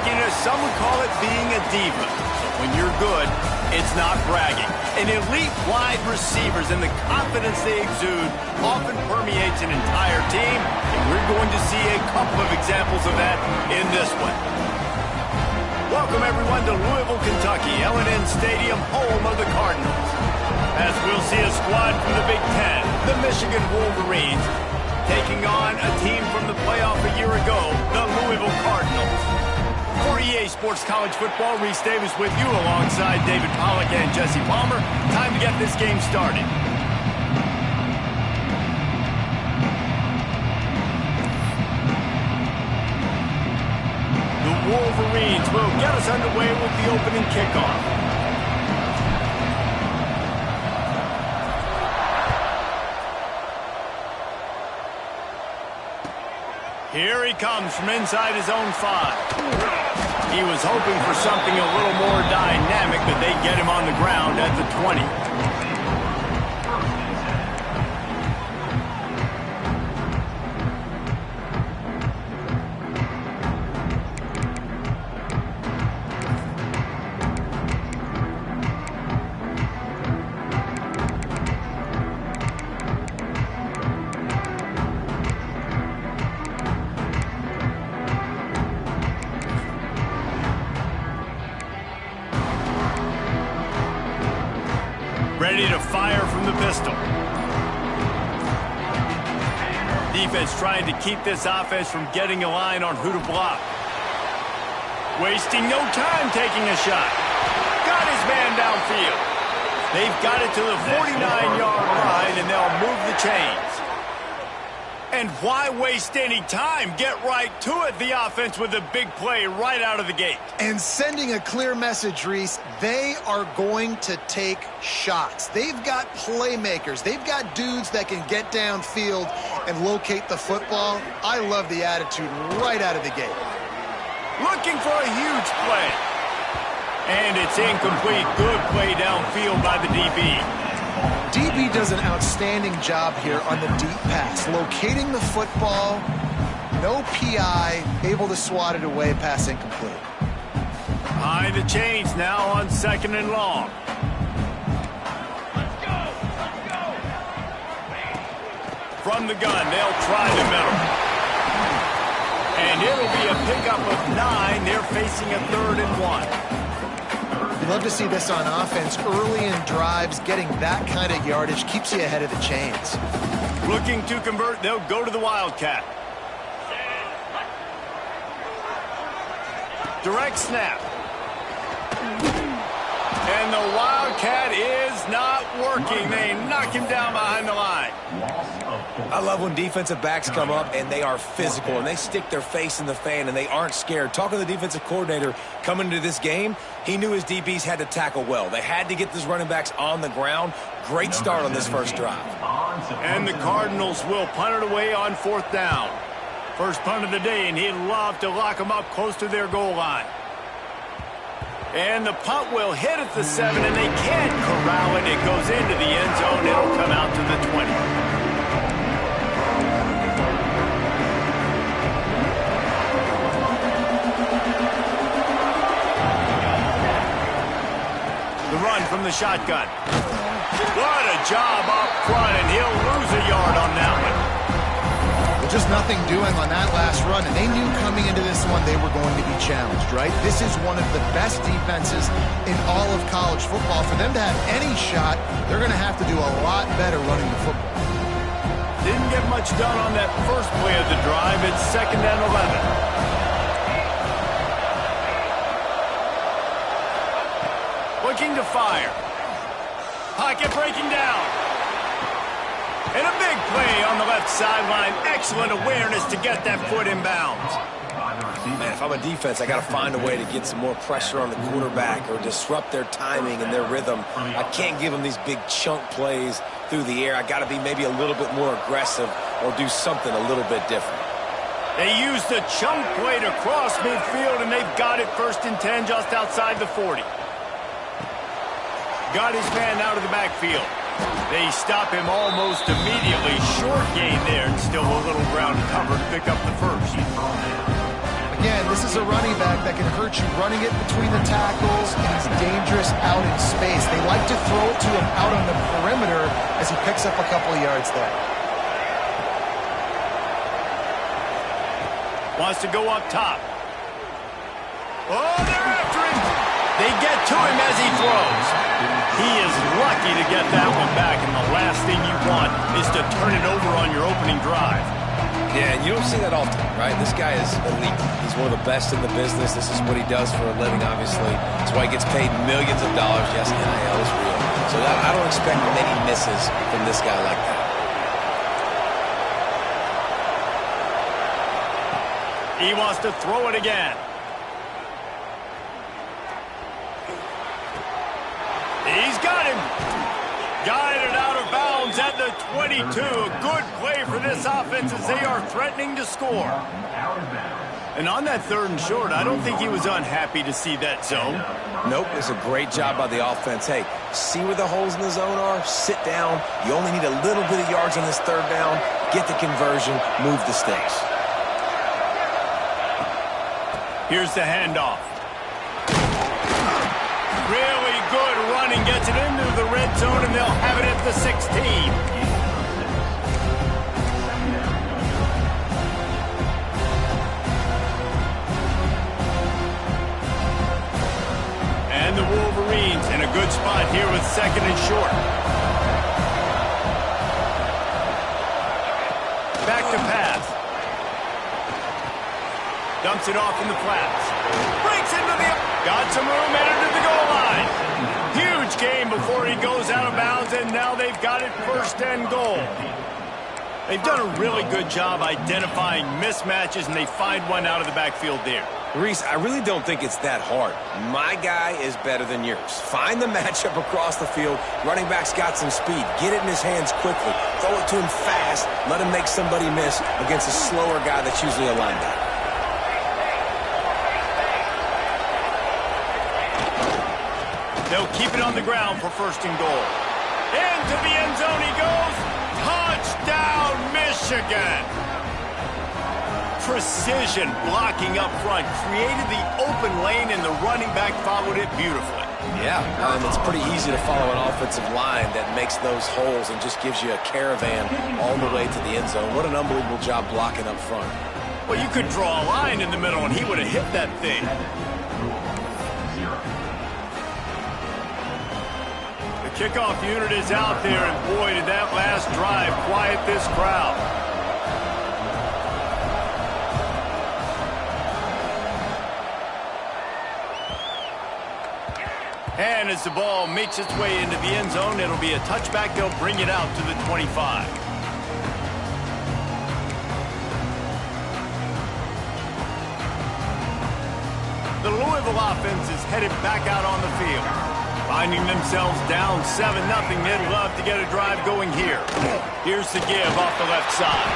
Cockiness, some would call it being a diva. But when you're good, it's not bragging. And elite wide receivers and the confidence they exude often permeates an entire team, and we're going to see a couple of examples of that in this one. Welcome, everyone, to Louisville, Kentucky, L&N Stadium, home of the Cardinals. As we'll see a squad from the Big Ten, the Michigan Wolverines, taking on a team from the playoff a year ago, the Louisville Cardinals. For EA Sports College Football, Reese Davis with you alongside David Pollack and Jesse Palmer. Time to get this game started. The Wolverines will get us underway with the opening kickoff. Here he comes from inside his own 5. He was hoping for something a little more dynamic, but they get him on the ground at the 20. Ready to fire from the pistol. Defense trying to keep this offense from getting a line on who to block. Wasting no time taking a shot. Got his man downfield. They've got it to the 49-yard line, and they'll move the chains. And why waste any time? Get right to it, the offense, with a big play right out of the gate. And sending a clear message, Reese, they are going to take shots. They've got playmakers. They've got dudes that can get downfield and locate the football. I love the attitude right out of the gate. Looking for a huge play. And it's incomplete. Good play downfield by the DB. DB does an outstanding job here on the deep pass, locating the football, no PI, able to swat it away, pass incomplete. Behind the chains now on 2nd and long. From the gun, they'll try the middle. And it'll be a pickup of 9. They're facing a 3rd and 1. You love to see this on offense. Early in drives, getting that kind of yardage keeps you ahead of the chains. Looking to convert, they'll go to the Wildcat. Direct snap. And the Wildcat is not working. They knock him down behind the line. I love when defensive backs come up and they are physical and they stick their face in the fan and they aren't scared. Talking to the defensive coordinator coming into this game, he knew his DBs had to tackle well. They had to get these running backs on the ground. Great start on this first drive. And the Cardinals will punt it away on 4th down. First punt of the day, and he'd love to lock them up close to their goal line. And the punt will hit at the 7, and they can't corral it. It goes into the end zone. It'll come out to the 20. The run from the shotgun. What a job up front, and he'll lose a yard on that one. Well, just nothing doing on that last run, and they knew coming into this one they were going to be challenged, right? This is one of the best defenses in all of college football. For them to have any shot, they're going to have to do a lot better running the football. Didn't get much done on that first play of the drive. It's 2nd and 11. Looking to fire. Pocket breaking down. And a big play on the left sideline. Excellent awareness to get that foot in bounds. Man, if I'm a defense, I got to find a way to get some more pressure on the quarterback or disrupt their timing and their rhythm. I can't give them these big chunk plays through the air. I got to be maybe a little bit more aggressive or do something a little bit different. They used the chunk play to cross midfield, and they've got it 1st and 10 just outside the 40. Got his man out of the backfield. They stop him almost immediately. Short gain there, and still a little ground cover to pick up the first. Again, this This is a running back that can hurt you running it between the tackles, and he's dangerous out in space. They like to throw it to him out on the perimeter as he picks up a couple of yards there. Wants to go up top. Oh, they're after him. They get to him as he throws. He is lucky to get that one back, and the last thing you want is to turn it over on your opening drive. Yeah, and you don't see that often, right? This guy is elite. He's one of the best in the business. This is what he does for a living, obviously. That's why he gets paid millions of dollars. Yes, NIL is real. So I don't expect many misses from this guy like that. He wants to throw it again. He's got him. Guided out of bounds at the 22. A good play for this offense as they are threatening to score. And on that 3rd and short, I don't think he was unhappy to see that zone. Nope, it's a great job by the offense. Hey, see where the holes in the zone are? Sit down. You only need a little bit of yards on this 3rd down. Get the conversion. Move the sticks. Here's the handoff. Really good running, gets it into the red zone, and they'll have it at the 16. And the Wolverines in a good spot here with 2nd and short. Back to pass. Dumps it off in the flats. Breaks into the... Got some room, headed to the goal line. Huge game before he goes out of bounds, and now they've got it 1st and goal. They've done a really good job identifying mismatches, and they find one out of the backfield there. Reese, I really don't think it's that hard. My guy is better than yours. Find the matchup across the field. Running back's got some speed. Get it in his hands quickly. Throw it to him fast. Let him make somebody miss against a slower guy that's usually a linebacker. They'll keep it on the ground for 1st and goal. Into the end zone he goes. Touchdown, Michigan. Precision blocking up front. Created the open lane, and the running back followed it beautifully. Yeah, it's pretty easy to follow an offensive line that makes those holes and just gives you a caravan all the way to the end zone. What an unbelievable job blocking up front. Well, you could draw a line in the middle, and he would have hit that thing. Kickoff unit is out there, and boy, did that last drive quiet this crowd. And as the ball makes its way into the end zone, it'll be a touchback. They'll bring it out to the 25. The Louisville offense is headed back out on the field. Finding themselves down 7-0, they'd love to get a drive going here. Here's the give off the left side.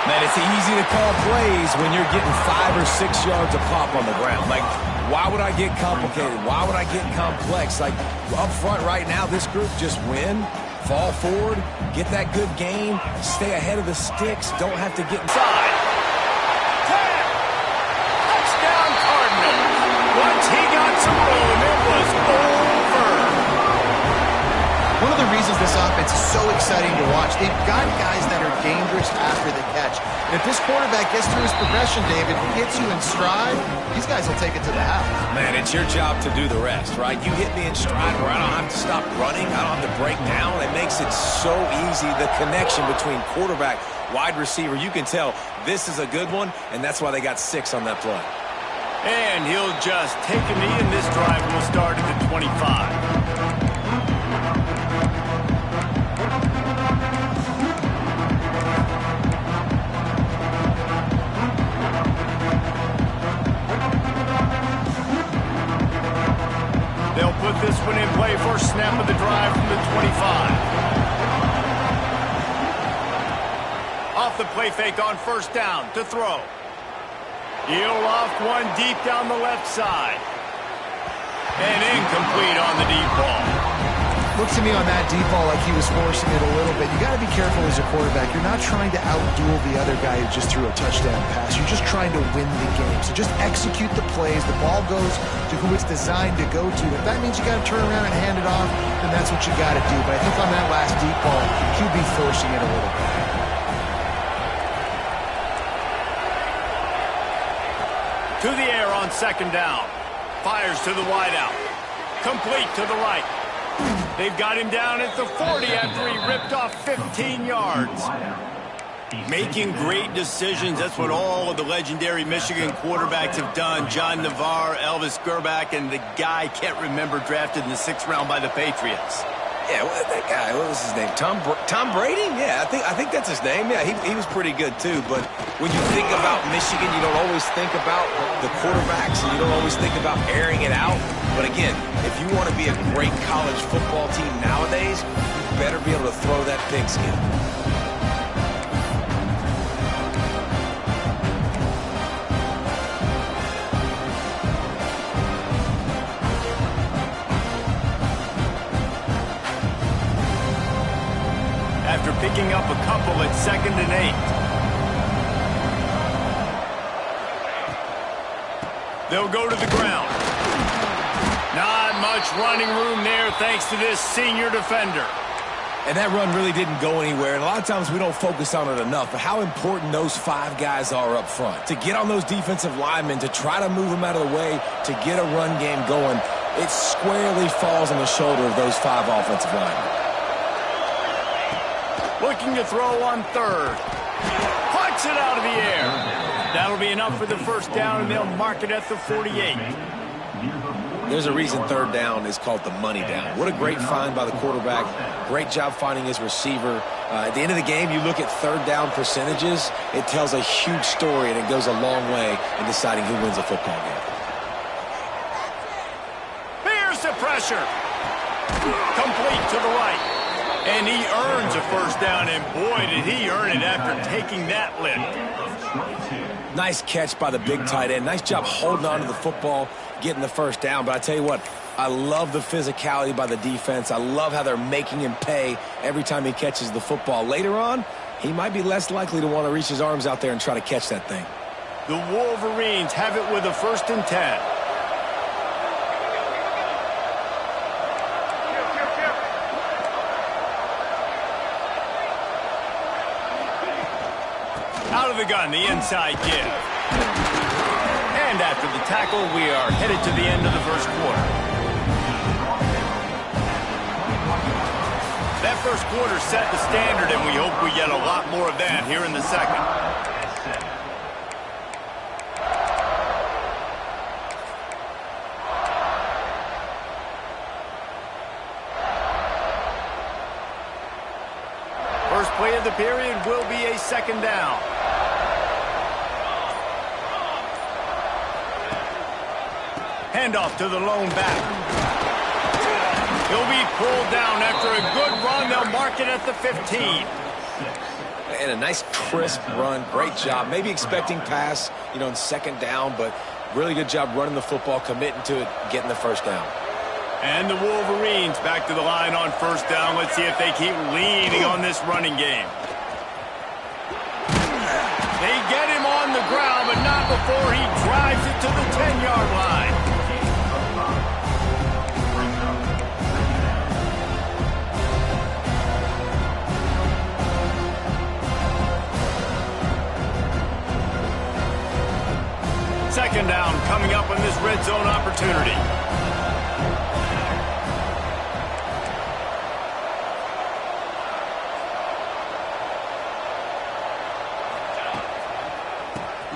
Man, it's easy to call plays when you're getting 5 or 6 yards a pop on the ground. Like, why would I get complicated? Why would I get complex? Like, up front right now, this group just win, fall forward, get that good game, stay ahead of the sticks, don't have to get inside. Touchdown, Cardinals. Once he got some room, it was over. One of the reasons this offense is so exciting to watch, they've got guys that are dangerous after the catch. And if this quarterback gets through his progression, David, hits you in stride, these guys will take it to the house. Man, it's your job to do the rest, right? You hit me in stride where I don't have to stop running. I don't have to break down. It makes it so easy, the connection between quarterback, wide receiver. You can tell this is a good one, and that's why they got 6 on that play. And he'll just take a knee, and this drive will start at the 25. They'll put this one in play for snap of the drive from the 25. Off the play fake on 1st down to throw. He'll loft one deep down the left side. And incomplete on the deep ball. Looks to me on that deep ball like he was forcing it a little bit. You got to be careful as a quarterback. You're not trying to outduel the other guy who just threw a touchdown pass. You're just trying to win the game. So just execute the plays. The ball goes to who it's designed to go to. If that means you got to turn around and hand it off, then that's what you got to do. But I think on that last deep ball, QB forcing it a little bit. To the air on second down. Fires to the wideout. Complete to the right. They've got him down at the 40 after he ripped off 15 yards. Making great decisions. That's what all of the legendary Michigan quarterbacks have done. John Navarre, Elvis Gerbach, and the guy, can't remember, drafted in the 6th round by the Patriots. Yeah, that guy, what was his name? Tom Brady? Yeah, I think that's his name. Yeah, he was pretty good too. But when you think about Michigan, you don't always think about the quarterbacks, and you don't always think about airing it out. But again, if you want to be a great college football team nowadays, you better be able to throw that pigskin. After picking up a couple at 2nd and 8. They'll go to the ground. Not much running room there thanks to this senior defender. And that run really didn't go anywhere. And a lot of times we don't focus on it enough, but how important those 5 guys are up front. To get on those defensive linemen, to try to move them out of the way, to get a run game going, it squarely falls on the shoulder of those 5 offensive linemen. Looking to throw on 3rd. Puts it out of the air. That'll be enough for the first down, and they'll mark it at the 48. There's a reason 3rd down is called the money down. What a great find by the quarterback. Great job finding his receiver. At the end of the game, you look at 3rd down percentages. It tells a huge story, and it goes a long way in deciding who wins a football game. Here's the pressure. Complete to the right. And he earns a first down, and boy, did he earn it after taking that lift. Nice catch by the big tight end. Nice job holding on to the football, getting the first down. But I tell you what, I love the physicality by the defense. I love how they're making him pay every time he catches the football. Later on, he might be less likely to want to reach his arms out there and try to catch that thing. The Wolverines have it with a 1st and 10. Out of the gun, the inside give. And after the tackle, we are headed to the end of the first quarter. That first quarter set the standard, and we hope we get a lot more of that here in the second. First play of the period will be a 2nd down. Handoff to the lone back. He'll be pulled down after a good run. They'll mark it at the 15. And a nice crisp run. Great job. Maybe expecting pass, in 2nd down, but really good job running the football, committing to it, getting the first down. And the Wolverines back to the line on 1st down. Let's see if they keep leaning on this running game. They get him on the ground, but not before he drives it to the 10-yard line. Second down coming up on this red zone opportunity.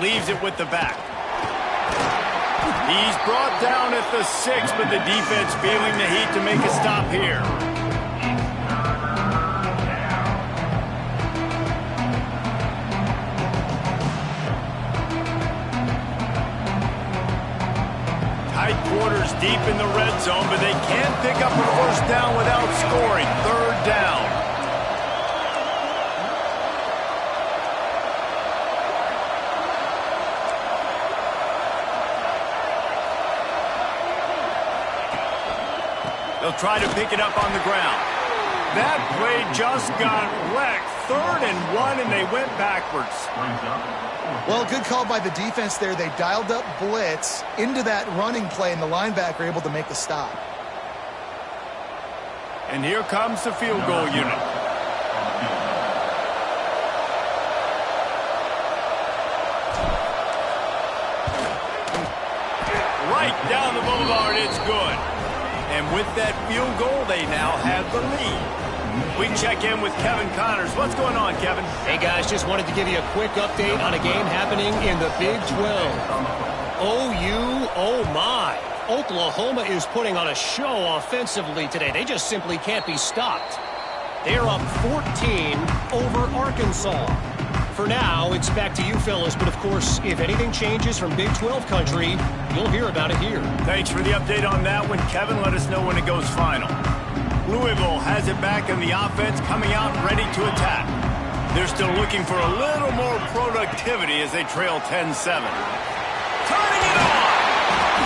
Leaves it with the back. He's brought down at the 6, but the defense feeling the heat to make a stop here. Tight quarters deep in the red zone, but they can't pick up a first down without scoring. 3rd down. They'll try to pick it up on the ground. That play just got wrecked. 3rd and 1, and they went backwards. Well, good call by the defense there. They dialed up blitz into that running play, and the linebacker able to make the stop. And here comes the field goal unit. Right down the boulevard, it's good. And with that field goal, they now have the lead. We check in with Kevin Connors. What's going on, Kevin? Hey, guys, just wanted to give you a quick update on a game happening in the Big 12. Oh my. Oklahoma is putting on a show offensively today. They just simply can't be stopped. They're up 14 over Arkansas. For now, it's back to you fellas, but of course, if anything changes from Big 12 country, you'll hear about it here. Thanks for the update on that one, Kevin. Let us know when it goes final. Louisville has it back in the offense, coming out ready to attack. They're still looking for a little more productivity as they trail 10-7. Turning it on!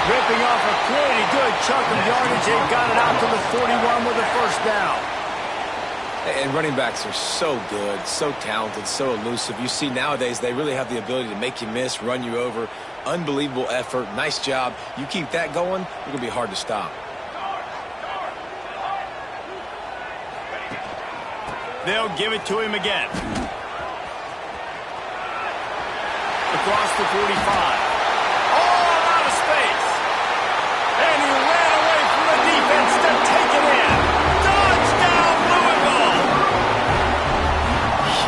Ripping off a pretty good chunk of yardage. They got it out to the 41 with a first down. And running backs are so good, so talented, so elusive. You see nowadays they really have the ability to make you miss, run you over. Unbelievable effort. Nice job. You keep that going, it's going to be hard to stop. They'll give it to him again. Across the 45. All out of space. And he ran away from the defense to take it in. Touchdown, Louisville!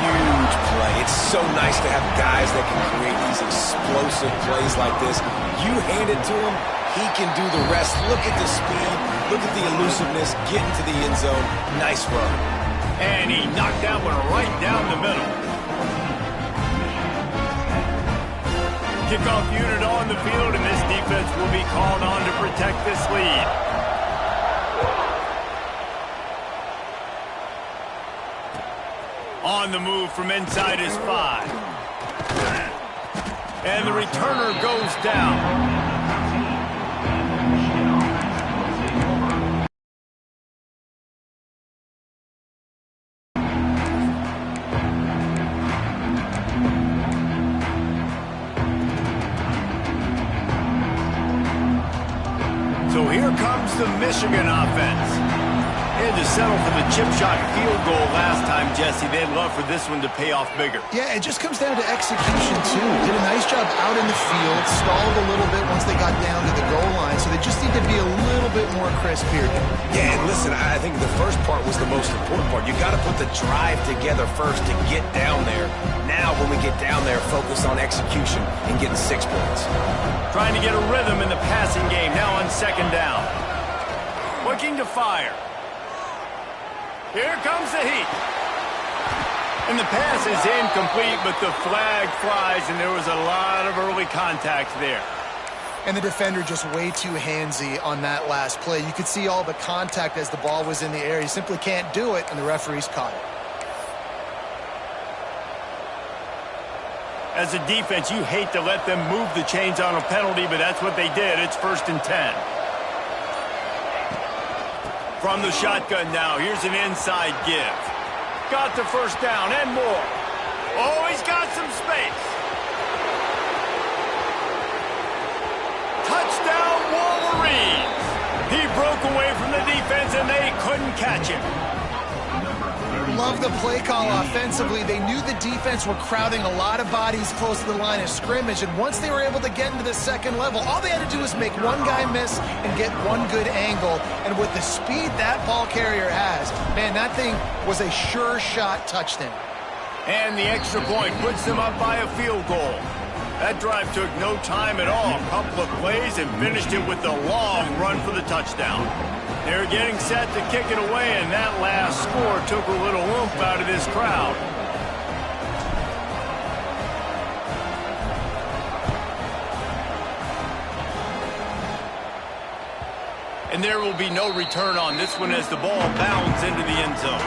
Huge play. It's so nice to have guys that can create these explosive plays like this. You hand it to him, he can do the rest. Look at the speed. Look at the elusiveness. Get into the end zone. Nice run. And he knocked that one right down the middle. Kickoff unit on the field, and this defense will be called on to protect this lead. On the move from inside his 5. And the returner goes down. So here comes the Michigan offense. They had to settle for the chip shot field goal last time, Jesse. They'd love for this one to pay off bigger. Yeah, it just comes down to execution, too. Did a nice job out in the field, stalled a little bit once they got down to the goal line, so they just need to be a little bit more crisp here. Yeah, and listen, I think the first part was the most important part. You got to put the drive together first to get down there. Now, when we get down there, focus on execution and getting 6 points. Trying to get a rhythm in the passing game, now on 2nd down. Looking to fire. Here comes the heat. And the pass is incomplete, but the flag flies, and there was a lot of early contact there. And the defender just way too handsy on that last play. You could see all the contact as the ball was in the air. He simply can't do it, and the referees caught it. As a defense, you hate to let them move the chains on a penalty, but that's what they did. It's 1st and 10. From the shotgun now, here's an inside give. Got the first down and more. Oh, he's got some space. Touchdown, Wolverines. He broke away from the defense, and they couldn't catch him. Love the play call offensively. They knew the defense were crowding a lot of bodies close to the line of scrimmage, and once they were able to get into the 2nd level, all they had to do was make one guy miss and get one good angle. And with the speed that ball carrier has, man, that thing was a sure shot touchdown. And the extra point puts them up by a field goal. That drive took no time at all. A couple of plays and finished it with a long run for the touchdown. They're getting set to kick it away, and that last score took a little oomph out of this crowd. And there will be no return on this one as the ball bounds into the end zone.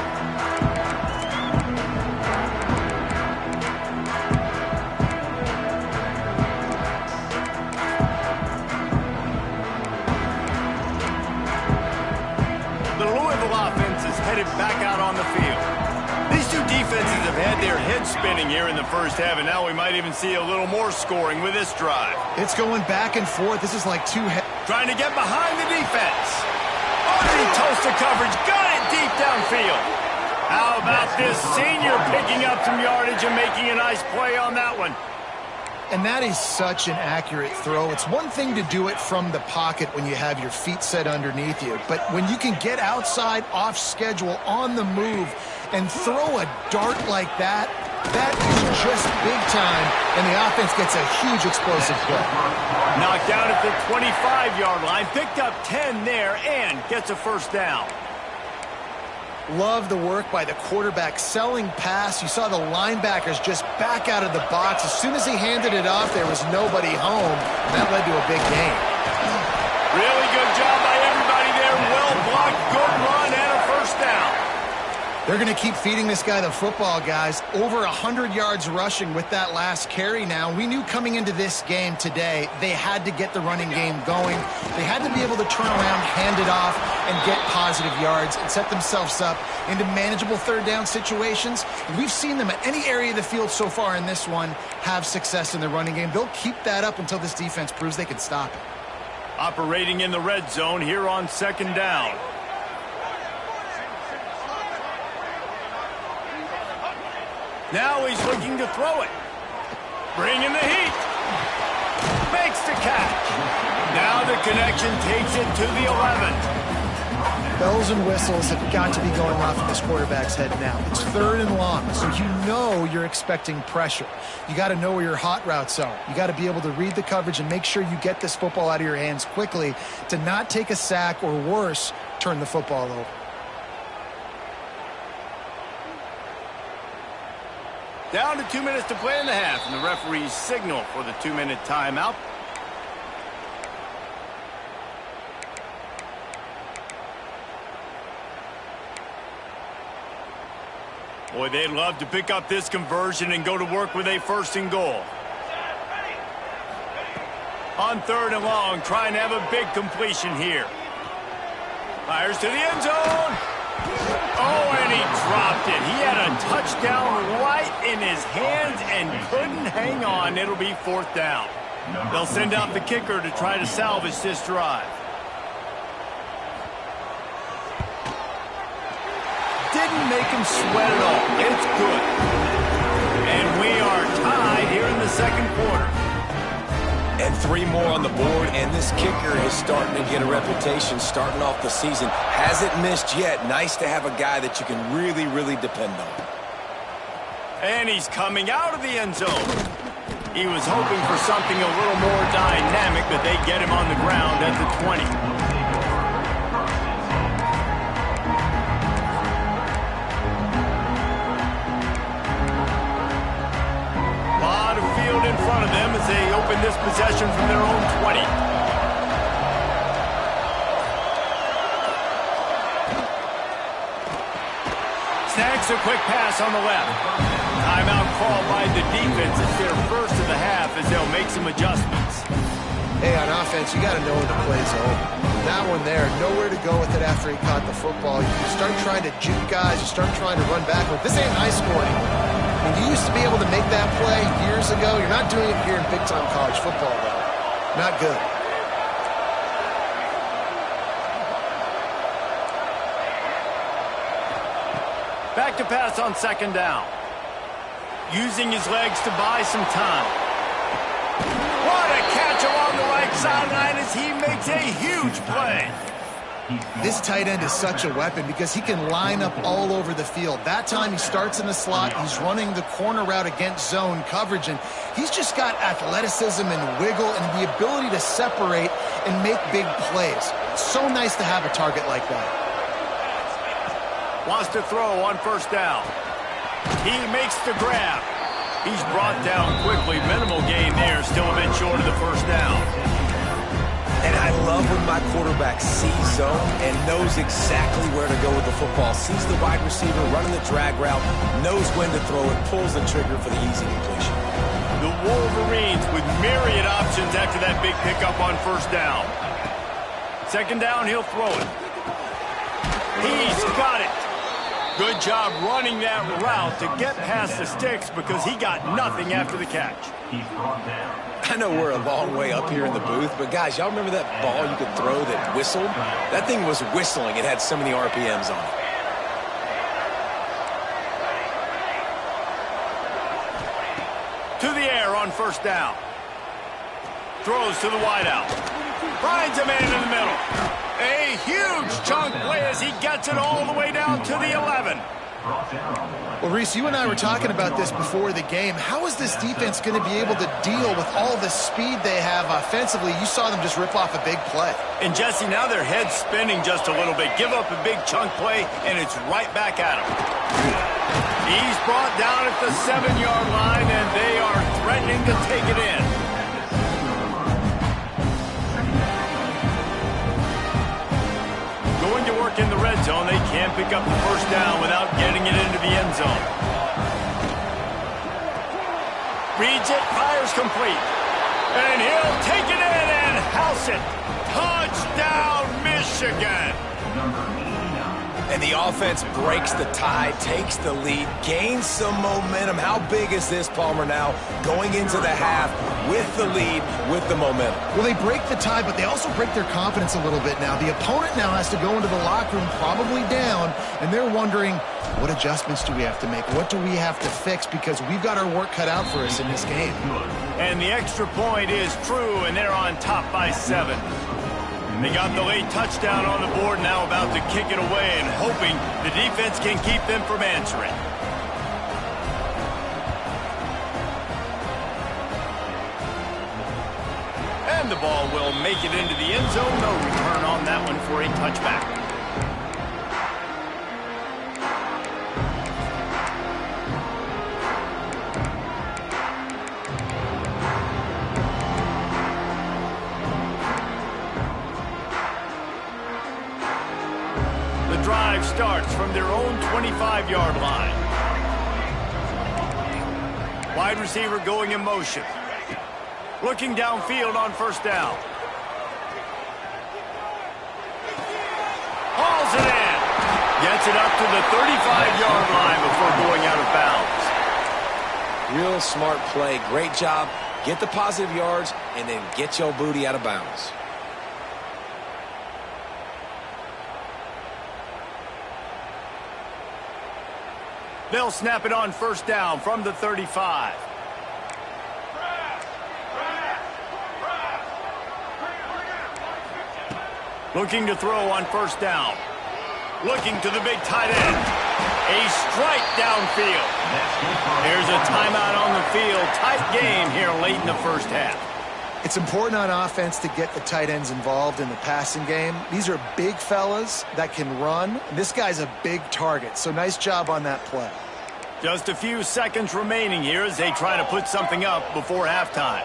back out on the field. These two defenses have had their heads spinning here in the first half, and now we might even see a little more scoring with this drive. It's going back and forth. This is like trying to get behind the defense. Already toasted coverage. Got it deep downfield. How about this senior picking up some yardage and making a nice play on that one? And that is such an accurate throw. It's one thing to do it from the pocket when you have your feet set underneath you, but when you can get outside, off schedule, on the move, and throw a dart like that, that is just big time, and the offense gets a huge explosive play. Knocked down at the 25-yard line, picked up 10 there, and gets a first down. Love the work by the quarterback selling pass. You saw the linebackers just back out of the box. As soon as he handed it off, there was nobody home. That led to a big gain. Really good job by everybody there. Well blocked, good run, and a first down. They're going to keep feeding this guy the football, guys. Over 100 yards rushing with that last carry now. We knew coming into this game today, they had to get the running game going. They had to be able to turn around, hand it off, and get positive yards and set themselves up into manageable third down situations. We've seen them at any area of the field so far in this one have success in the running game. They'll keep that up until this defense proves they can stop it. Operating in the red zone here on second down. Now he's looking to throw it. Bringing the heat. Makes the catch. Now the connection takes it to the 11. Bells and whistles have got to be going off in this quarterback's head now. It's third and long, so you know you're expecting pressure. You got to know where your hot routes are. You got to be able to read the coverage and make sure you get this football out of your hands quickly to not take a sack or worse, turn the football over. Down to 2 minutes to play in the half, and the referees signal for the 2-minute timeout. Boy, they'd love to pick up this conversion and go to work with a first and goal. On third and long, trying to have a big completion here. Fires to the end zone. Oh, and he dropped it. He had a touchdown right in his hands and couldn't hang on. It'll be fourth down. They'll send out the kicker to try to salvage this drive. Didn't make him sweat at all. It's good. And we are tied here in the second quarter. And 3 more on the board, and this kicker is starting to get a reputation starting off the season. Hasn't missed yet. Nice to have a guy that you can really, really depend on. And he's coming out of the end zone. He was hoping for something a little more dynamic, but they get him on the ground at the 20. In front of them as they open this possession from their own 20. Snags a quick pass on the left. Timeout called by the defense. It's their first of the half as they'll make some adjustments. Hey, on offense, you got to know when the play's over. That one there, nowhere to go with it after he caught the football. You start trying to juke guys. You start trying to run backward. This ain't high school anymore. When you used to be able to make that play years ago, you're not doing it here in big-time college football, though. Not good. Back to pass on second down. Using his legs to buy some time. What a catch along the right sideline as he makes a huge play. This tight end is such a weapon because he can line up all over the field. That time he starts in the slot. He's running the corner route against zone coverage, and he's just got athleticism and wiggle and the ability to separate and make big plays. It's so nice to have a target like that. Wants to throw on first down. He makes the grab. He's brought down quickly. Minimal gain there. Still a bit short of the first down. And I love when my quarterback sees zone and knows exactly where to go with the football. Sees the wide receiver running the drag route, knows when to throw it, pulls the trigger for the easy completion. The Wolverines with myriad options after that big pickup on first down. Second down, he'll throw it. He's got it. Good job running that route to get past the sticks because he got nothing after the catch. I know we're a long way up here in the booth, but guys, y'all remember that ball you could throw that whistled? That thing was whistling. It had so many RPMs on it. To the air on first down. Throws to the wideout. Finds a man in the middle. A huge chunk play as he gets it all the way down to the 11. Well, Reese, you and I were talking about this before the game. How is this defense going to be able to deal with all the speed they have offensively? You saw them just rip off a big play. And, Jesse, now their head's spinning just a little bit. Give up a big chunk play, and it's right back at him. He's brought down at the 7-yard line, and they are threatening to take it in. Going to work in the red zone. They can't pick up the first down without getting it into the end zone. Reads it, fires complete. And he'll take it in and house it. Touchdown, Michigan. And the offense breaks the tie, takes the lead, gains some momentum. How big is this, Palmer, now going into the half with the lead, with the momentum? Well, they break the tie, but they also break their confidence a little bit now. The opponent now has to go into the locker room probably down, and they're wondering, what adjustments do we have to make? What do we have to fix? Because we've got our work cut out for us in this game. And the extra point is true, and they're on top by 7. They got the late touchdown on the board, now about to kick it away and hoping the defense can keep them from answering. And the ball will make it into the end zone. No return on that one for a touchback. Drive starts from their own 25-yard line. Wide receiver going in motion. Looking downfield on first down. Hauls it in. Gets it up to the 35-yard line before going out of bounds. Real smart play. Great job. Get the positive yards and then get your booty out of bounds. They'll snap it on first down from the 35. Looking to throw on first down. Looking to the big tight end. A strike downfield. There's a timeout on the field. Tight game here late in the first half. It's important on offense to get the tight ends involved in the passing game. These are big fellas that can run. This guy's a big target, so nice job on that play. Just a few seconds remaining here as they try to put something up before halftime.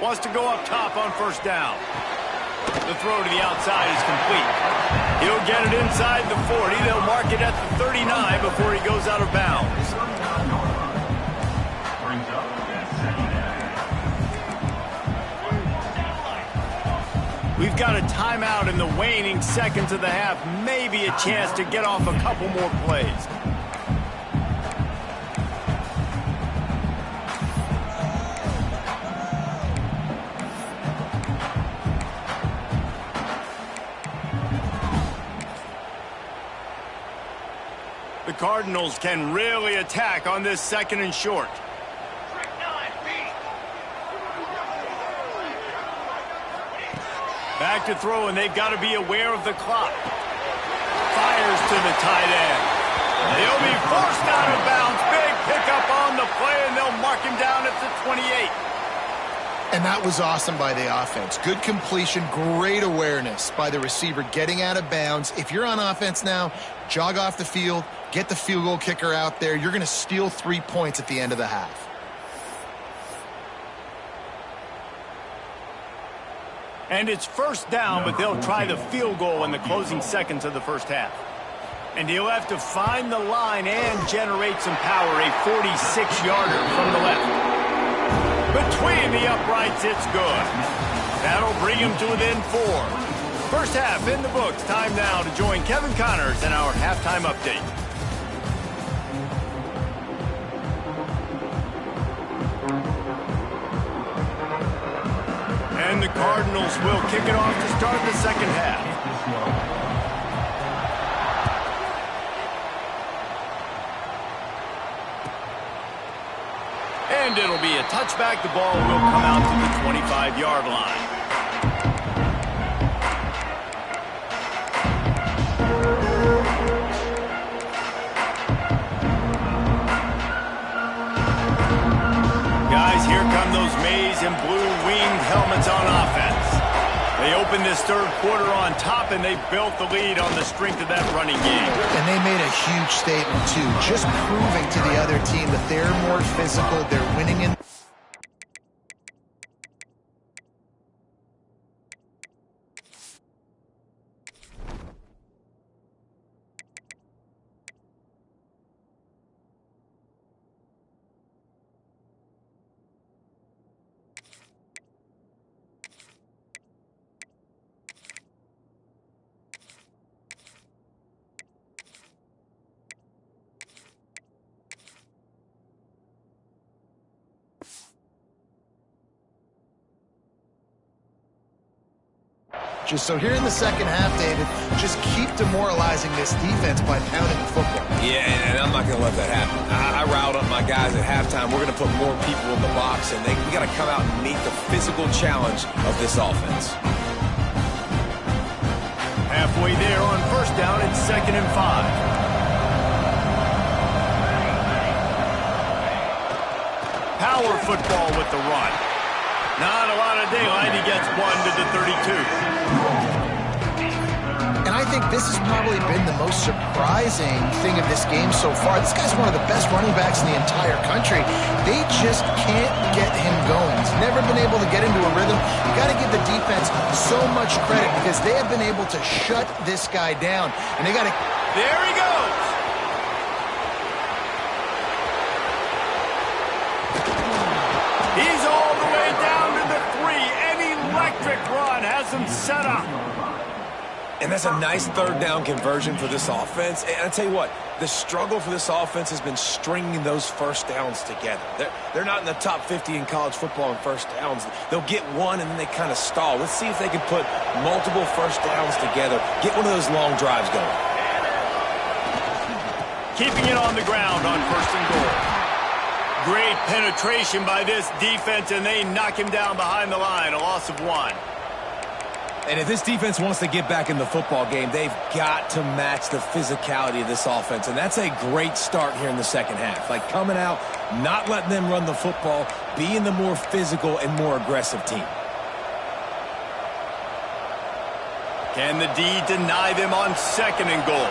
Wants to go up top on first down. The throw to the outside is complete. He'll get it inside the 40. They'll mark it at the 39 before he goes out of bounds. We've got a timeout in the waning seconds of the half. Maybe a chance to get off a couple more plays. The Cardinals can really attack on this second and short. Back to throw, and they've got to be aware of the clock. Fires to the tight end. He'll be forced out of bounds. Big pickup on the play, and they'll mark him down at the 28. And that was awesome by the offense. Good completion, great awareness by the receiver getting out of bounds. If you're on offense now, jog off the field, get the field goal kicker out there. You're going to steal 3 points at the end of the half. And it's first down, but they'll try the field goal in the closing seconds of the first half. And he'll have to find the line and generate some power, a 46-yarder from the left. Between the uprights, it's good. That'll bring him to within 4. First half in the books. Time now to join Kevin Connors in our halftime update. And the Cardinals will kick it off to start the second half. And it'll be a touchback. The ball will come out to the 25-yard line. Guys, here come those maize and blue-winged helmets on offense. They opened this third quarter on top, and they built the lead on the strength of that running game. And they made a huge statement, too, just proving to the other team that they're more physical, they're winning in. So here in the second half, David, just keep demoralizing this defense by pounding the football. Yeah, and I'm not going to let that happen. I riled up my guys at halftime. We're going to put more people in the box, and we got to come out and meet the physical challenge of this offense. Halfway there on first down, it's 2nd and 5. Power football with the run. Not a lot of daylight. He gets 1 to the 32. And I think this has probably been the most surprising thing of this game so far. This guy's one of the best running backs in the entire country. They just can't get him going. He's never been able to get into a rhythm. You got to give the defense so much credit because they have been able to shut this guy down. And they got to... There he goes. He's all the way down to the 3. An electric run has him set up. And that's a nice third down conversion for this offense. And I tell you what, the struggle for this offense has been stringing those first downs together. They're not in the top 50 in college football in first downs. They'll get one and then they kind of stall. Let's see if they can put multiple first downs together. Get one of those long drives going. Keeping it on the ground on 1st and goal. Great penetration by this defense, and they knock him down behind the line. A loss of 1. And if this defense wants to get back in the football game, they've got to match the physicality of this offense. And that's a great start here in the second half. Like coming out, not letting them run the football, being the more physical and more aggressive team. Can the D deny them on 2nd and goal?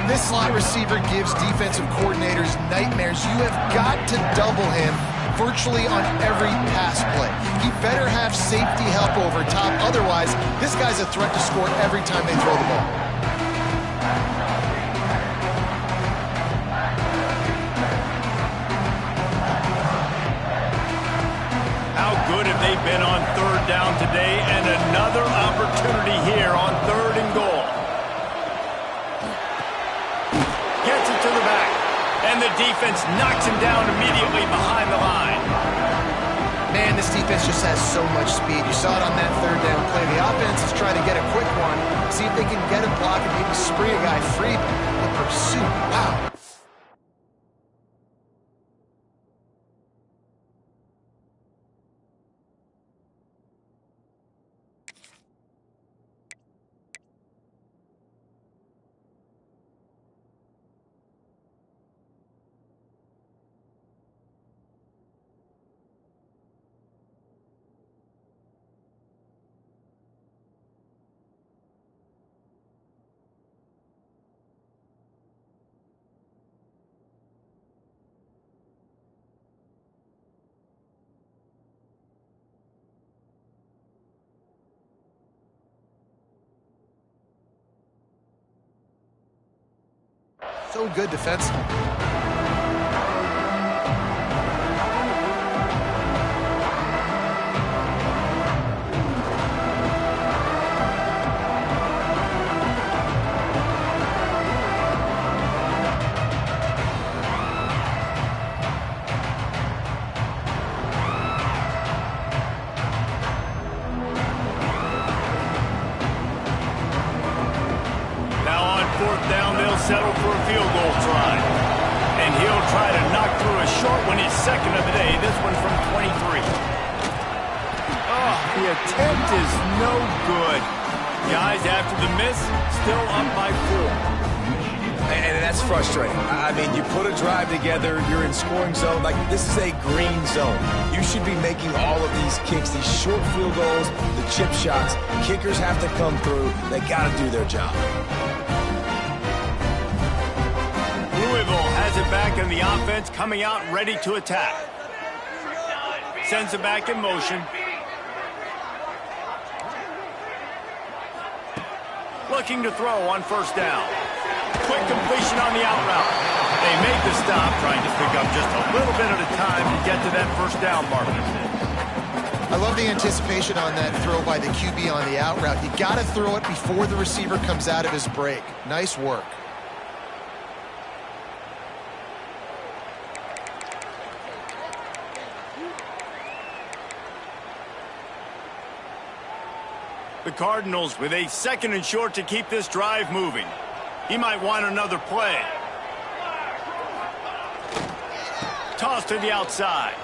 This slot receiver gives defensive coordinators nightmares. You have got to double him virtually on every pass play. He better have safety help over top. Otherwise, this guy's a threat to score every time they throw the ball. How good have they been on 3rd down today? And another opportunity here on 3rd and goal. Gets it to the back. And the defense knocks him down immediately behind the line. Man, this defense just has so much speed. You saw it on that 3rd down play. The offense is trying to get a quick one, see if they can get a block and maybe spree a guy free. The pursuit, wow. So good defensively. Settle for a field goal try. And he'll try to knock through a short one, his second of the day, this one from 23. Oh, the attempt is no good. Guys, after the miss, still up by 4. And that's frustrating. I mean, you put a drive together, you're in scoring zone. Like, this is a green zone. You should be making all of these kicks, these short field goals, the chip shots. Kickers have to come through. They got to do their job. Louisville has it back in the offense, coming out ready to attack. Sends it back in motion. Looking to throw on first down. Quick completion on the out route. They make the stop, trying to pick up just a little bit at a time to get to that first down mark. I love the anticipation on that throw by the QB on the out route. You got to throw it before the receiver comes out of his break. Nice work. The Cardinals with a second and short to keep this drive moving. He might want another play. Toss to the outside.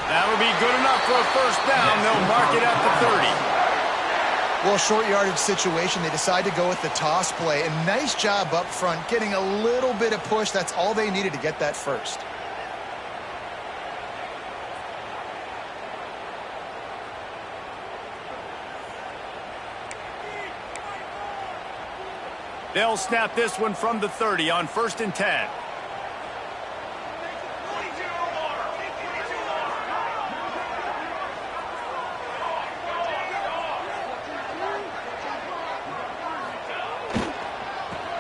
That'll be good enough for a first down. They'll mark it at the 30. Well, short yardage situation, they decide to go with the toss play. And nice job up front, getting a little bit of push. That's all they needed to get that first. They'll snap this one from the 30 on 1st and 10.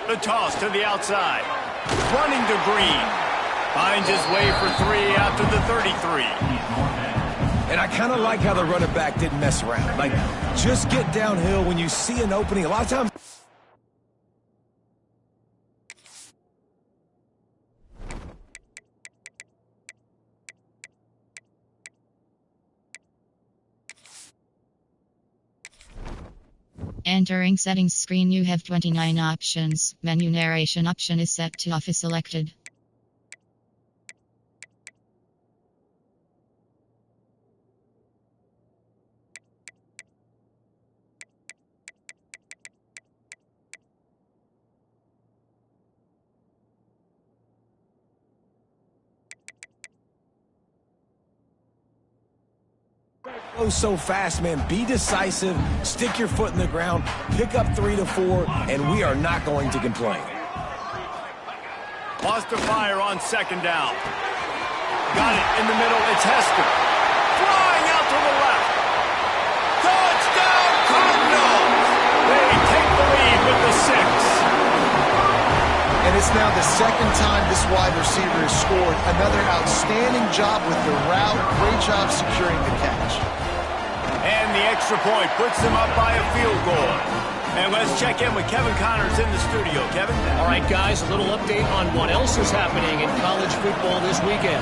The toss to the outside. Running to Green. Finds his way for 3 after the 33. And I kind of like how the running back didn't mess around. Like, just get downhill when you see an opening. A lot of times... Entering settings screen, you have 29 options. Menu narration option is set to off is selected. Go so fast, man. Be decisive, stick your foot in the ground, pick up 3 to 4, and we are not going to complain. Lost to fire on 2nd down. Got it in the middle. It's Hester. Flying out to the left. Touchdown, Cardinals! They take the lead with the 6. And it's now the second time this wide receiver has scored. Another outstanding job with the route. Great job securing the catch. And the extra point puts them up by a field goal. And let's check in with Kevin Connors in the studio. Kevin? All right, guys, a little update on what else is happening in college football this weekend.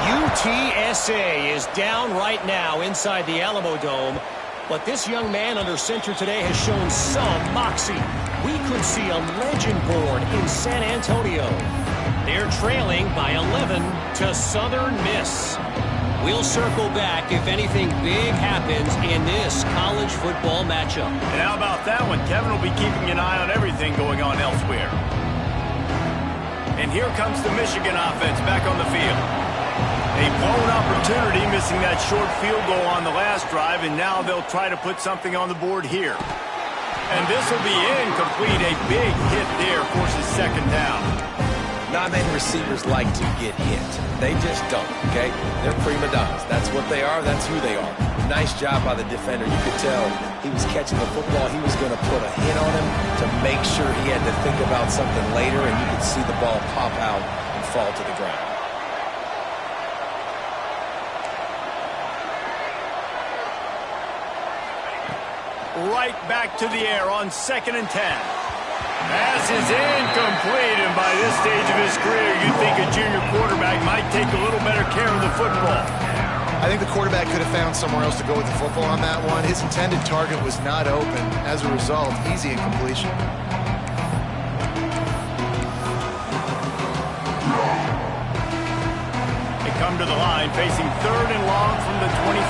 UTSA is down right now inside the Alamo Dome. But this young man under center today has shown some moxie. We could see a legend born in San Antonio. They're trailing by 11 to Southern Miss. We'll circle back if anything big happens in this college football matchup. And how about that one? Kevin will be keeping an eye on everything going on elsewhere. And here comes the Michigan offense back on the field. A blown opportunity, missing that short field goal on the last drive, and now they'll try to put something on the board here. And this will be incomplete. A big hit there forces 2nd down. Not many receivers like to get hit. They just don't, okay? They're prima donnas. That's what they are. That's who they are. Nice job by the defender. You could tell he was catching the football. He was going to put a hit on him to make sure he had to think about something later, and you could see the ball pop out and fall to the ground. Right back to the air on 2nd and 10. Pass is incomplete, and by this stage of his career, you'd think a junior quarterback might take a little better care of the football. I think the quarterback could have found somewhere else to go with the football on that one. His intended target was not open. As a result, easy incompletion. They come to the line facing 3rd and long from the 25.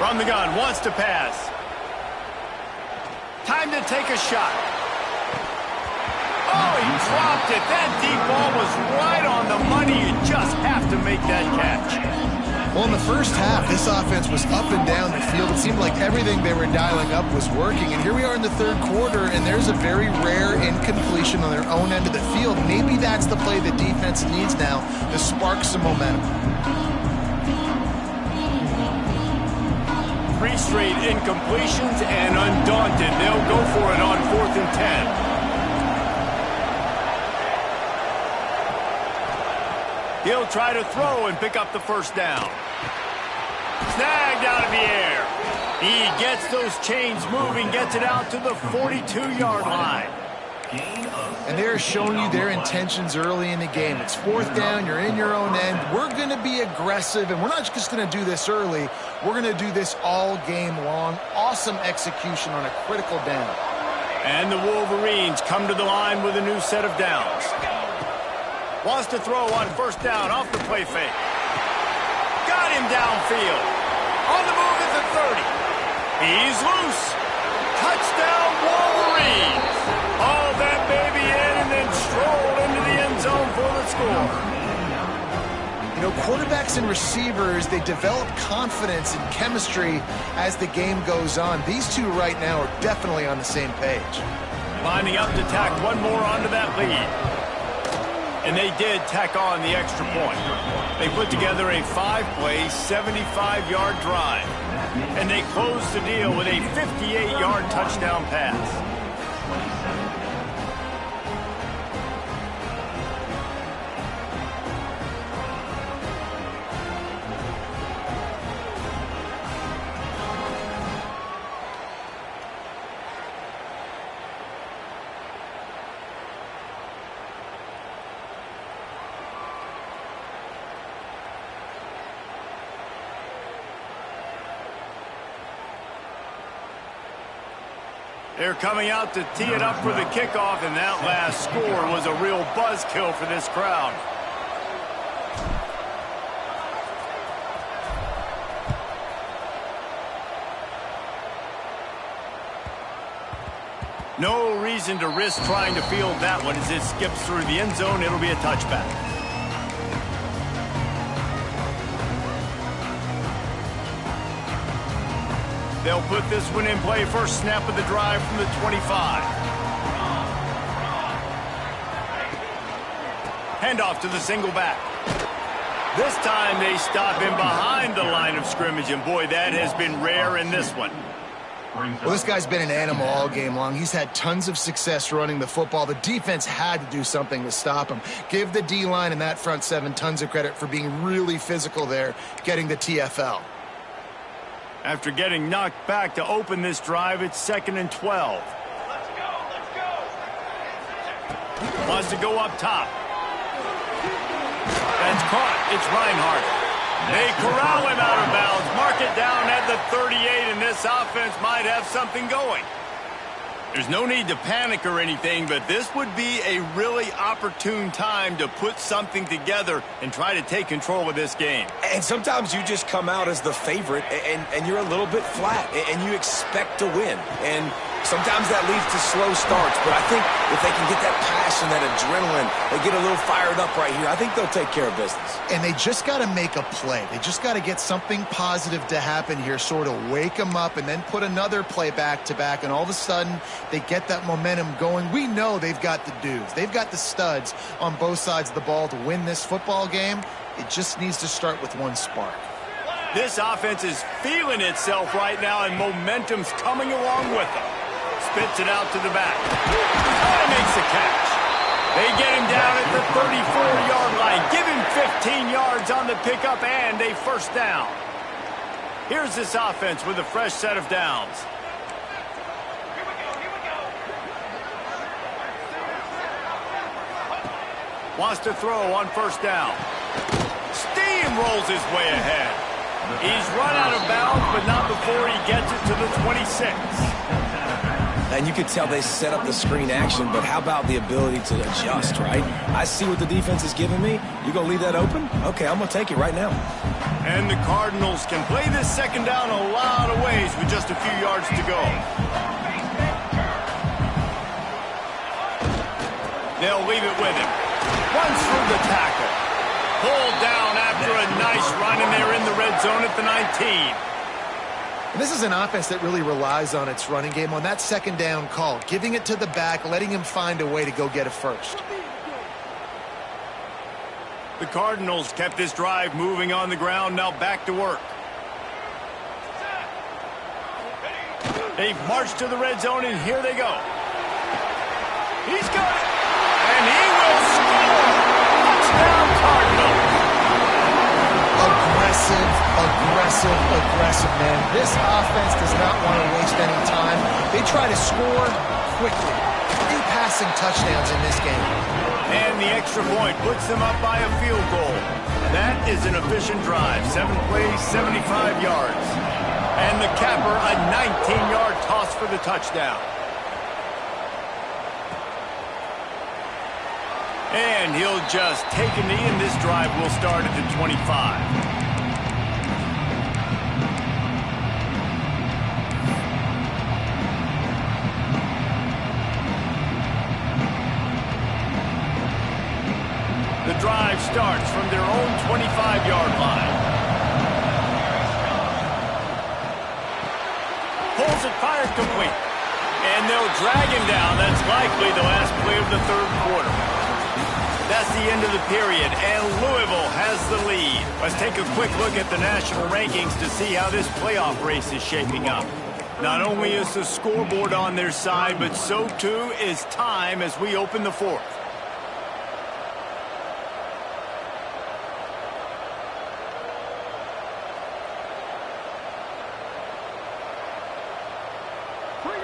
From the gun, wants to pass. Time to take a shot. Oh, he dropped it. That deep ball was right on the money. You just have to make that catch. Well, in the first half, this offense was up and down the field. It seemed like everything they were dialing up was working. And here we are in the 3rd quarter, and there's a very rare incompletion on their own end of the field. Maybe that's the play the defense needs now to spark some momentum. 3 straight incompletions, and undaunted, they'll go for it on 4th and 10. He'll try to throw and pick up the first down. Snagged out of the air. He gets those chains moving, gets it out to the 42-yard line. And they're showing you their intentions early in the game. It's 4th down, you're in your own end. We're going to be aggressive, and we're not just going to do this early. We're going to do this all game long. Awesome execution on a critical down. And the Wolverines come to the line with a new set of downs. Wants to throw on 1st down off the play fake. Got him downfield. On the move at the 30. He's loose. Touchdown Wolverines. Haul that baby in and then stroll into the end zone for the score. You know, quarterbacks and receivers, they develop confidence and chemistry as the game goes on. These two right now are definitely on the same page. Lining up to tack one more onto that lead. And they did tack on the extra point. They put together a 5-play, 75-yard drive. And they closed the deal with a 58-yard touchdown pass. They're coming out to tee it up for the kickoff, and that last score was a real buzzkill for this crowd. No reason to risk trying to field that one. As it skips through the end zone, it'll be a touchback. They'll put this one in play first snap of the drive from the 25. Handoff to the single back. This time they stop him behind the line of scrimmage, and boy, that has been rare in this one. Well, this guy's been an animal all game long. He's had tons of success running the football. The defense had to do something to stop him. Give the D-line and that front seven tons of credit for being really physical there, getting the TFL. After getting knocked back to open this drive, it's 2nd and 12. Wants to go up top. That's caught. It's Reinhardt. They corral him out of bounds. Mark it down at the 38, and this offense might have something going. There's no need to panic or anything, but this would be a really opportune time to put something together and try to take control of this game. And sometimes you just come out as the favorite, and you're a little bit flat, and you expect to win. And Sometimes that leads to slow starts, but I think if they can get that passion, that adrenaline, they get a little fired up right here, I think they'll take care of business. And they just got to make a play. They just got to get something positive to happen here, sort of wake them up and then put another play back-to-back, and all of a sudden they get that momentum going. We know they've got the dudes. They've got the studs on both sides of the ball to win this football game. It just needs to start with one spark. This offense is feeling itself right now, and momentum's coming along with them. Spits it out to the back. He makes the catch. They get him down at the 34-yard line. Give him 15 yards on the pickup and a first down. Here's this offense with a fresh set of downs. Wants to throw on first down. Steamrolls his way ahead. He's run out of bounds, but not before he gets it to the 26. And you could tell they set up the screen action, but how about the ability to adjust, right? I see what the defense is giving me. You going to leave that open? Okay, I'm going to take it right now. And the Cardinals can play this second down a lot of ways with just a few yards to go. They'll leave it with him. Runs through the tackle. Pulled down after a nice run, and they're in the red zone at the 19. And this is an offense that really relies on its running game on that second down call, giving it to the back, letting him find a way to go get it first. The Cardinals kept this drive moving on the ground, now back to work. They've marched to the red zone, and here they go. He's got it, and he will score. Touchdown, Cardinals. Aggressive, man. This offense does not want to waste any time. They try to score quickly. 3 passing touchdowns in this game. And the extra point puts them up by a field goal. That is an efficient drive. 7 plays, 75 yards. And the capper, a 19-yard toss for the touchdown. And he'll just take a knee, and this drive will start at the 25. The drive starts from their own 25-yard line. Pulls it, fired complete. And they'll drag him down. That's likely the last play of the third quarter. That's the end of the period, and Louisville has the lead. Let's take a quick look at the national rankings to see how this playoff race is shaping up. Not only is the scoreboard on their side, but so too is time as we open the fourth.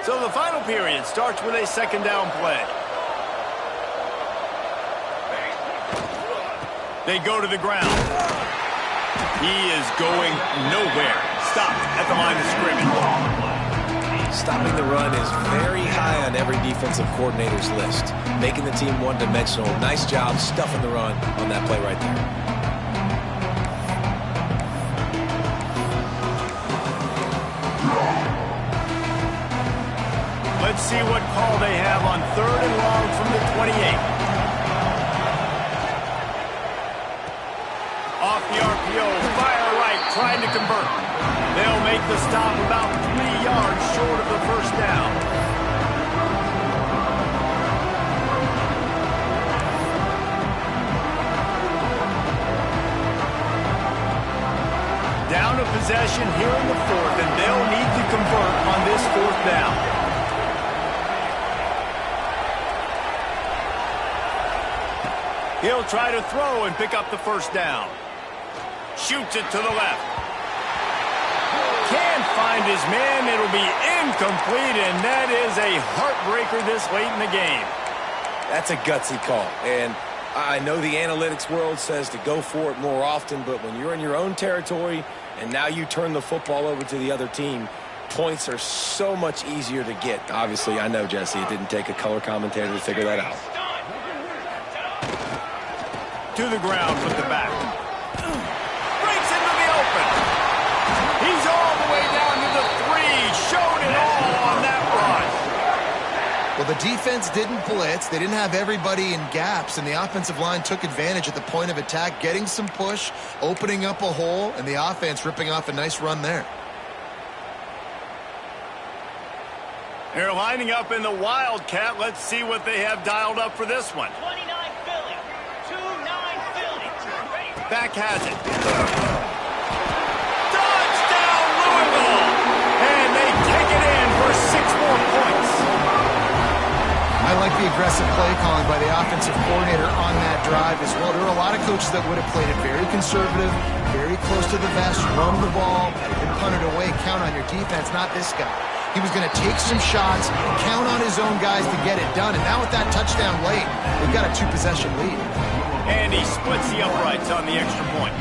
So the final period starts with a second down play. They go to the ground. He is going nowhere. Stopped at the line of scrimmage. Stopping the run is very high on every defensive coordinator's list. Making the team one-dimensional. Nice job stuffing the run on that play right there. Let's see what call they have on 3rd and long from the 28. Off the RPO, fire right, trying to convert. They'll make the stop about 3 yards short of the first down. Down a possession here in the fourth, and they'll need to convert on this fourth down. He'll try to throw and pick up the first down. Shoots it to the left. Can't find his man. It'll be incomplete, and that is a heartbreaker this late in the game. That's a gutsy call, and I know the analytics world says to go for it more often, but when you're in your own territory and now you turn the football over to the other team, points are so much easier to get. Obviously, I know, Jesse, it didn't take a color commentator to figure that out. To the ground with the back. Breaks into the open. He's all the way down to the 3. Showed it all on that run. Well, the defense didn't blitz. They didn't have everybody in gaps, and the offensive line took advantage at the point of attack, getting some push, opening up a hole, and the offense ripping off a nice run there. They're lining up in the Wildcat. Let's see what they have dialed up for this one. 29 Philly. 2-9 Philly. Back has it. Touchdown, Louisville! And they take it in for 6 more points. I like the aggressive play calling by the offensive coordinator on that drive as well. There were a lot of coaches that would have played it very conservative, very close to the vest, run the ball, and punt it away. Count on your defense, not this guy. He was going to take some shots, count on his own guys to get it done. And now with that touchdown late, they've got a 2-possession lead. And he splits the uprights on the extra point.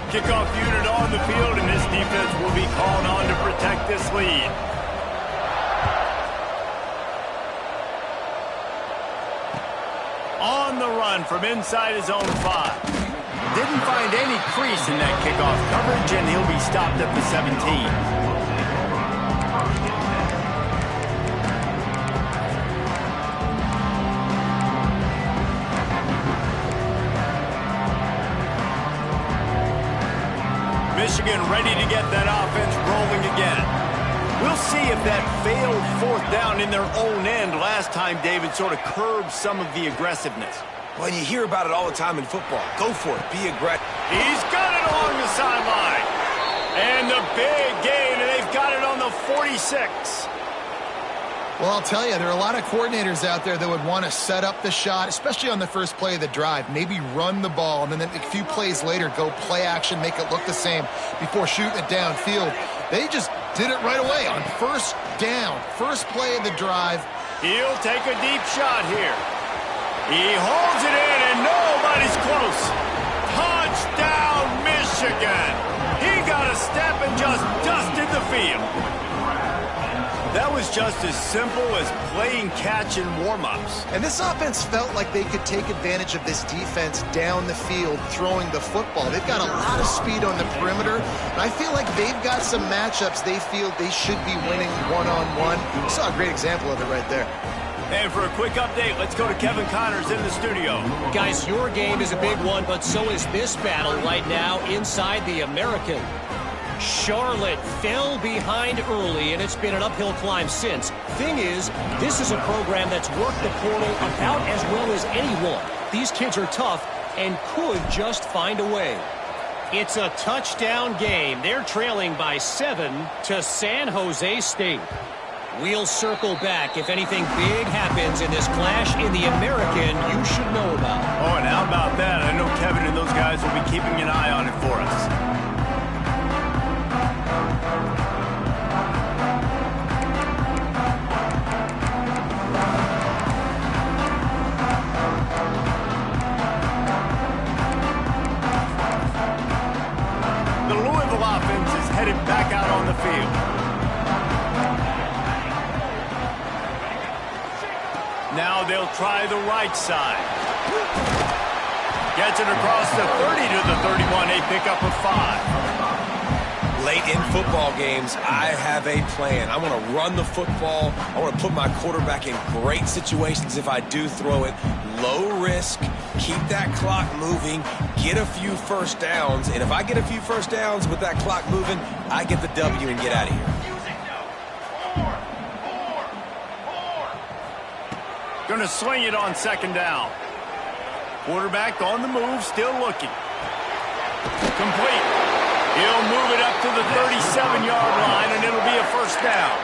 Kickoff unit on the field, and this defense will be called on to protect this lead. On the run from inside his own 5. Didn't find any crease in that kickoff coverage, and he'll be stopped at the 17. Michigan ready to get that offense rolling again. We'll see if that failed 4th down in their own end last time, David, sort of curbed some of the aggressiveness. Well, you hear about it all the time in football. Go for it. Be aggressive. He's got it along the sideline. And the big gain, and they've got it on the 46. Well, I'll tell you, there are a lot of coordinators out there that would want to set up the shot, especially on the first play of the drive, maybe run the ball, and then a few plays later go play action, make it look the same before shooting it downfield. They just did it right away on first down, first play of the drive. He'll take a deep shot here. He holds it in, and nobody's close. Touchdown, Michigan. He got a step and just dusted the field. That was just as simple as playing catch in warm-ups. And this offense felt like they could take advantage of this defense down the field, throwing the football. They've got a lot of speed on the perimeter, and I feel like they've got some matchups they feel they should be winning one-on-one. You saw a great example of it right there. And for a quick update, let's go to Kevin Connors in the studio. Guys, your game is a big one, but so is this battle right now inside the American. Charlotte fell behind early, and it's been an uphill climb since. Thing is, this is a program that's worked the portal about as well as anyone. These kids are tough and could just find a way. It's a touchdown game. They're trailing by 7 to San Jose State. We'll circle back if anything big happens in this clash in the American you should know about. Oh, and how about that? I know Kevin and those guys will be keeping an eye on it for us. The Louisville offense is headed back out on the field. Now they'll try the right side. Gets it across the 30 to the 31. A pickup of 5. Late in football games, I have a plan. I want to run the football. I want to put my quarterback in great situations if I do throw it. Low risk, keep that clock moving, get a few first downs. And if I get a few first downs with that clock moving, I get the W and get out of here. Going to sling it on 2nd down. Quarterback on the move, still looking. Complete. He'll move it up to the 37-yard line, and it'll be a first down.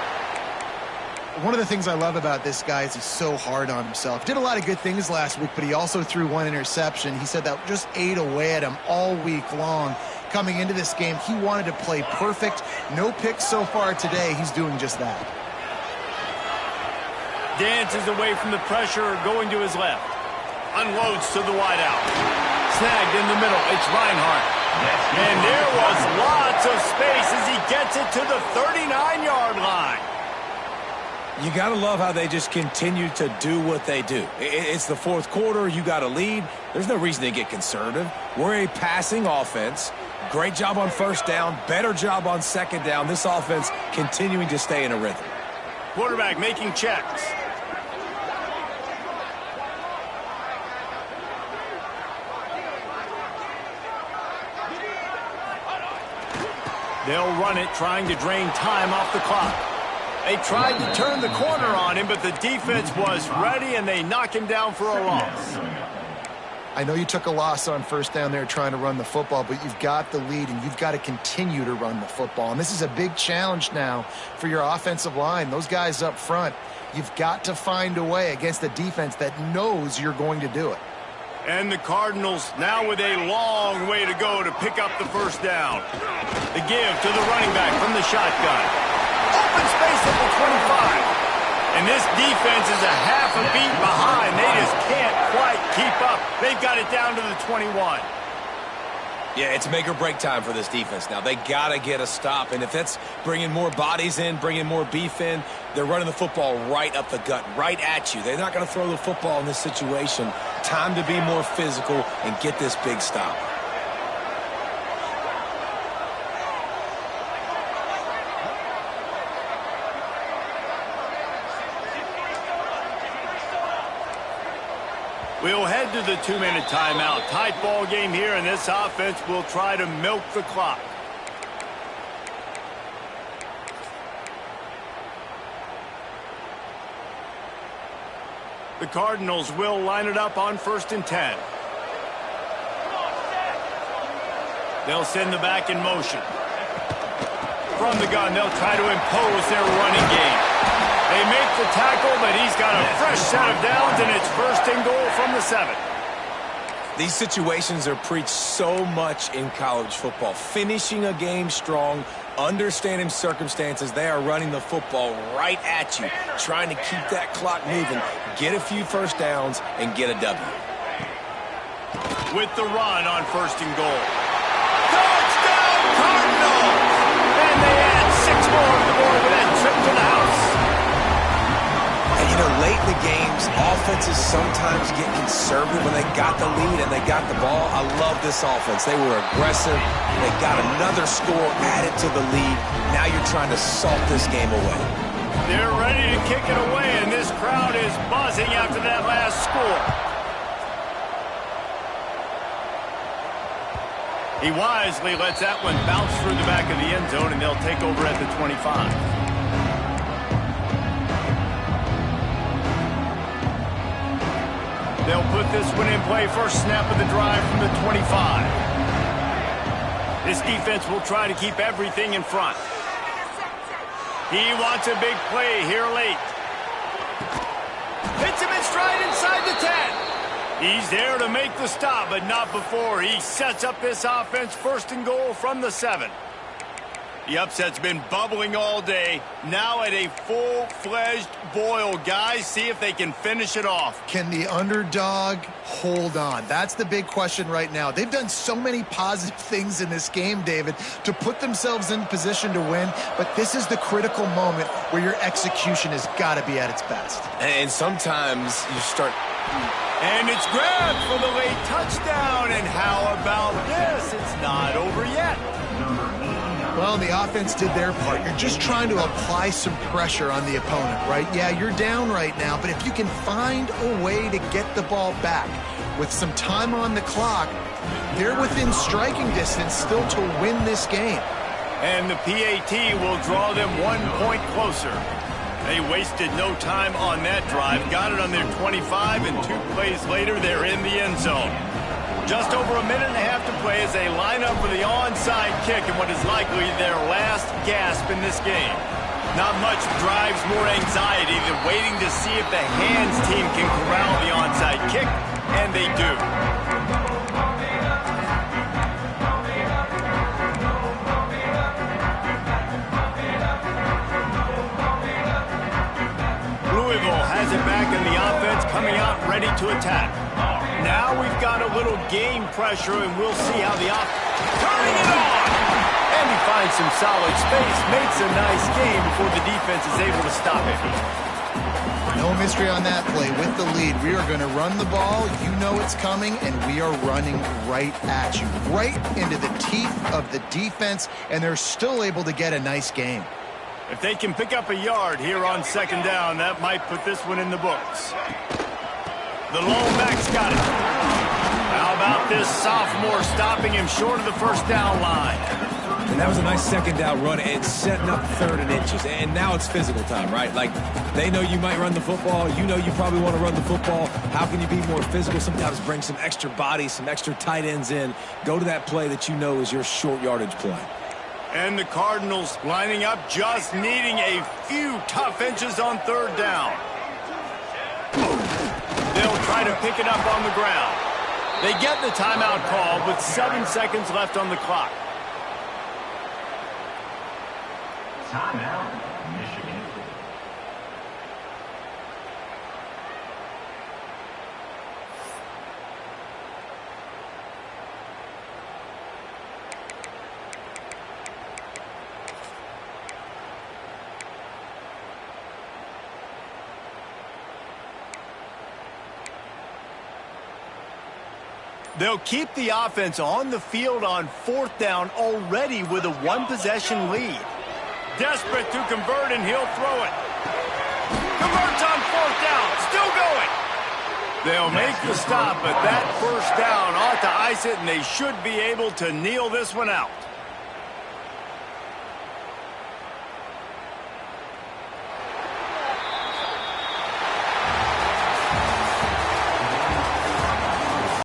One of the things I love about this guy is he's so hard on himself. Did a lot of good things last week, but he also threw 1 interception. He said that just ate away at him all week long. Coming into this game, he wanted to play perfect. No picks so far today. He's doing just that. Dances away from the pressure, going to his left. Unloads to the wideout. Snagged in the middle. It's Reinhardt. And there was lots of space as he gets it to the 39-yard line. You got to love how they just continue to do what they do. It's the 4th quarter. You got a lead. There's no reason to get conservative. We're a passing offense. Great job on first down, better job on second down. This offense continuing to stay in a rhythm. Quarterback making checks. They'll run it, trying to drain time off the clock. They tried to turn the corner on him, but the defense was ready, and they knock him down for a loss. I know you took a loss on first down there trying to run the football, but you've got the lead, and you've got to continue to run the football. And this is a big challenge now for your offensive line. Those guys up front, you've got to find a way against a defense that knows you're going to do it. And the Cardinals now with a long way to go to pick up the first down. The give to the running back from the shotgun. Open space at the 25. And this defense is a half a beat behind. They just can't quite keep up. They've got it down to the 21. Yeah, it's make or break time for this defense now. They got to get a stop. And if that's bringing more bodies in, bringing more beef in, they're running the football right up the gut, right at you. They're not going to throw the football in this situation. Time to be more physical and get this big stop. We'll head to the 2-minute timeout. Tight ball game here, and this offense will try to milk the clock. The Cardinals will line it up on 1st and 10. They'll send the back in motion. From the gun, they'll try to impose their running game. They make the tackle, but he's got a fresh set of downs, and it's 1st and goal from the 7. These situations are preached so much in college football. Finishing a game strong, understanding circumstances. They are running the football right at you, trying to keep that clock moving, get a few first downs, and get a W. With the run on 1st and goal. Touchdown, Cardinals! And they add 6 more to the board with that trip to the house. And, you know, late in the games, offenses sometimes get conservative when they got the lead and they got the ball. I love this offense. They were aggressive. They got another score added to the lead. Now you're trying to salt this game away. They're ready to kick it away, and this crowd is buzzing after that last score. He wisely lets that one bounce through the back of the end zone, and they'll take over at the 25. They'll put this one in play, first snap of the drive from the 25. This defense will try to keep everything in front. He wants a big play here late. Hits him in stride inside the 10. He's there to make the stop, but not before. He sets up this offense 1st and goal from the 7. The upset's been bubbling all day. Now at a full-fledged boil. Guys, see if they can finish it off. Can the underdog hold on? That's the big question right now. They've done so many positive things in this game, David, to put themselves in position to win, but this is the critical moment where your execution has got to be at its best. And sometimes you start... And it's grabbed for the late touchdown. And how about this? It's not over yet. Well, the offense did their part. You're just trying to apply some pressure on the opponent, right? Yeah, you're down right now, but if you can find a way to get the ball back with some time on the clock, they're within striking distance still to win this game. And the PAT will draw them 1 point closer. They wasted no time on that drive. Got it on their 25, and 2 plays later, they're in the end zone. Just over a minute and a half to play as they line up for the onside kick in what is likely their last gasp in this game. Not much drives more anxiety than waiting to see if the hands team can corral the onside kick, and they do. Louisville has it back in the offense, coming out ready to attack. Now we've got a little game pressure, and we'll see how the turning it on! And he finds some solid space, makes a nice game before the defense is able to stop it. No mystery on that play. With the lead, we are going to run the ball. You know it's coming, and we are running right at you, right into the teeth of the defense, and they're still able to get a nice game. If they can pick up a yard here on second down, that might put this one in the books. The lone back's got it. How about this sophomore stopping him short of the first down line? And that was a nice second down run and setting up 3rd and inches. And now it's physical time, right? Like, they know you might run the football. You know you probably want to run the football. How can you be more physical? Sometimes bring some extra bodies, some extra tight ends in. Go to that play that you know is your short yardage play. And the Cardinals lining up, just needing a few tough inches on 3rd down. They'll try to pick it up on the ground. They get the timeout call with 7 seconds left on the clock. Timeout, Michigan. They'll keep the offense on the field on 4th down already with a 1-possession lead. Desperate to convert, and he'll throw it. Converts on 4th down, still going. They'll make the stop, but that first down ought to ice it, and they should be able to kneel this one out.